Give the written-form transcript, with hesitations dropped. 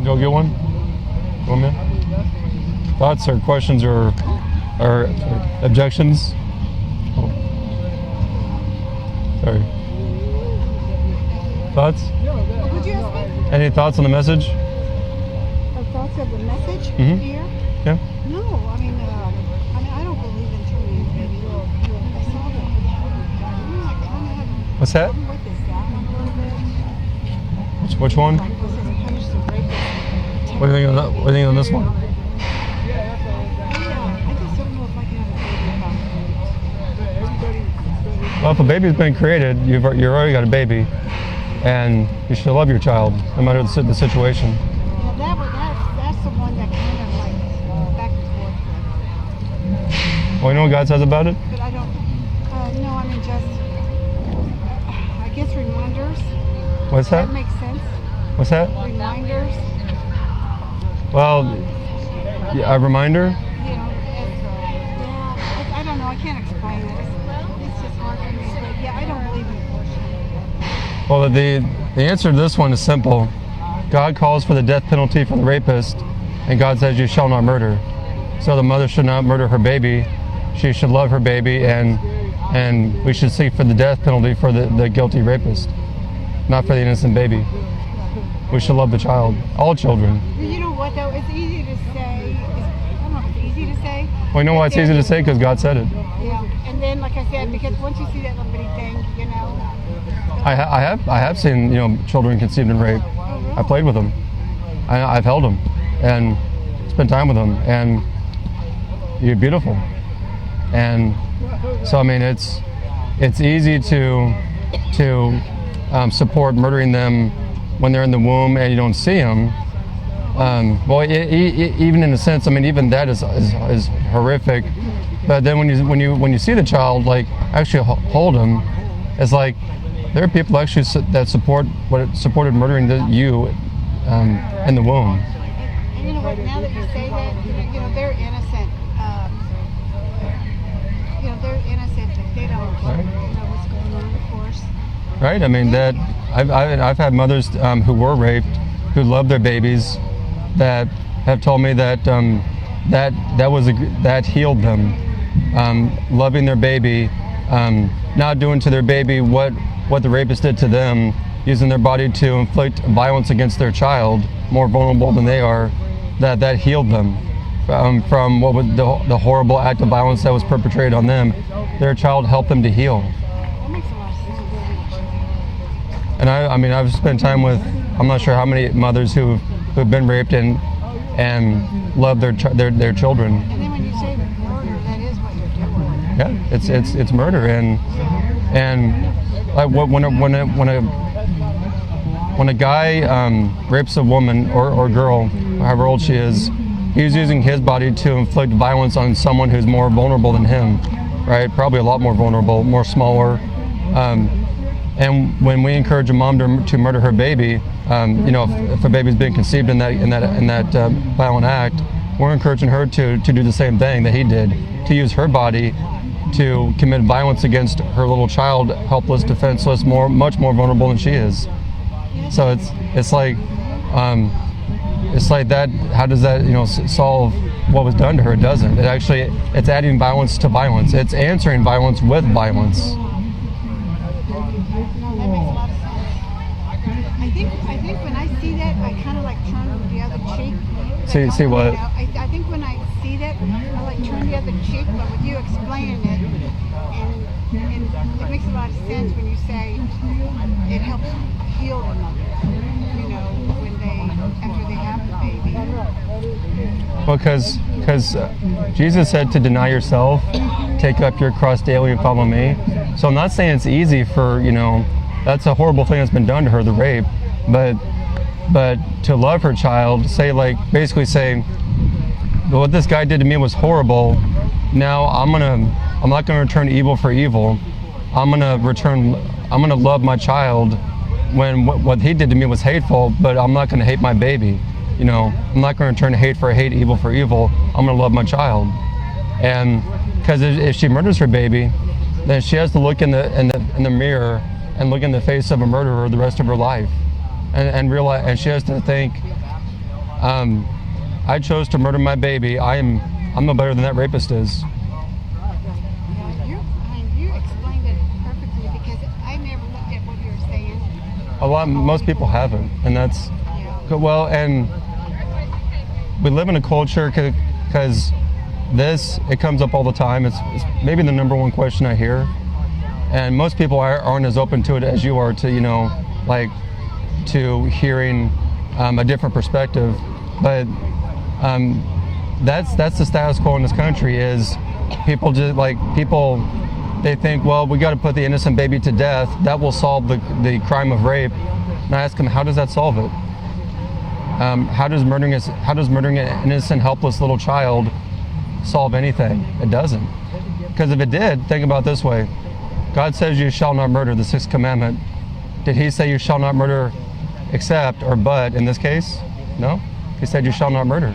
Go get one? Go, man. Thoughts or questions or objections? Oh. Sorry. Thoughts? Would you ask me? Any thoughts on the message? Thoughts of the message here? Yeah. No, I mean, I don't believe in turning baby. I saw that. I kind of have What's that? with this that one a little bit. Which one? Like, this is punish the rapist. What do you think on that? What do you think on this one? Yeah, I just don't know if I can have a baby about. Well, if a baby's been created, you've already got a baby, and you should love your child, no matter the situation. Yeah, that's the one that kind of like back and forth with. Well, you know what God says about it? But I don't. No, I mean just. I guess reminders. What's that? That makes sense. What's that? Reminders. Well, yeah, a reminder. You know, I don't know. I can't explain it. It's just hard for me. But yeah, I don't believe in abortion. Well, the answer to this one is simple. God calls for the death penalty for the rapist, and God says you shall not murder. So the mother should not murder her baby. She should love her baby, and we should seek for the death penalty for the guilty rapist, not for the innocent baby. We should love the child, all children. You know what though? It's easy to say. I don't know if it's easy to say. Well, you know why it's easy to say? Because God said it. Yeah, and then like I said, because once you see that little bitty thing, you know. I have seen children conceived in rape. Oh, really? I played with them. I've held them and spent time with them, and you're beautiful. And so I mean, it's easy to support murdering them when they're in the womb and you don't see them. Well, even in a sense, I mean, even that is horrific. But then when you see the child, like actually hold them, it's like there are people actually that supported murdering you in the womb. And you know what? Now that you say that, you know they're innocent. They're innocent. They don't know what's going on, of course. Right. I mean that I've had mothers who were raped, who love their babies, that have told me that that healed them, loving their baby, not doing to their baby what the rapist did to them, using their body to inflict violence against their child, more vulnerable than they are, that healed them from what was the horrible act of violence that was perpetrated on them. Their child helped them to heal. That makes a lot of sense. And I mean, I've spent time with, I'm not sure how many mothers who've been raped and love their children. And then when you say murder, that is what you're doing. Yeah, it's murder, and like when a guy rapes a woman or girl, however old she is, he's using his body to inflict violence on someone who's more vulnerable than him, right? Probably a lot more vulnerable, more smaller. And when we encourage a mom to murder her baby, if a baby's being conceived in that violent act, we're encouraging her to do the same thing that he did, to use her body to commit violence against her little child, helpless, defenseless, much more vulnerable than she is. So it's like that. How does that solve what was done to her? It doesn't. It's adding violence to violence. It's answering violence with violence. I think when I see that, I kind of like turn the other cheek. See what? I think when I see that, I like turn the other cheek. But with you explaining it, and it makes a lot of sense when you say it helps heal the mother. After they have the baby. Well, because Jesus said to deny yourself, take up your cross daily and follow me. So I'm not saying it's easy for that's a horrible thing that's been done to her, the rape, but to love her child, basically say, what this guy did to me was horrible. Now I'm not gonna return evil for evil. I'm gonna love my child when what he did to me was hateful, but I'm not gonna hate my baby. I'm not gonna return hate for hate, evil for evil. I'm gonna love my child. And because if she murders her baby, then she has to look in the mirror and look in the face of a murderer the rest of her life, and realize, and she has to think, I chose to murder my baby. I'm no better than that rapist is. Yeah, you explained it perfectly because I never looked at what you were saying. Most people haven't, and that's well. And we live in a culture because it comes up all the time. It's maybe the number one question I hear, and most people aren't as open to it as you are to to hearing a different perspective. But that's the status quo in this country. Is people they think, well, we got to put the innocent baby to death. That will solve the crime of rape. And I ask them, how does that solve it? How does murdering an innocent, helpless little child solve anything? It doesn't. Because if it did, think about it this way. God says you shall not murder, the 6th commandment. Did he say you shall not murder except or but in this case? No. He said you shall not murder.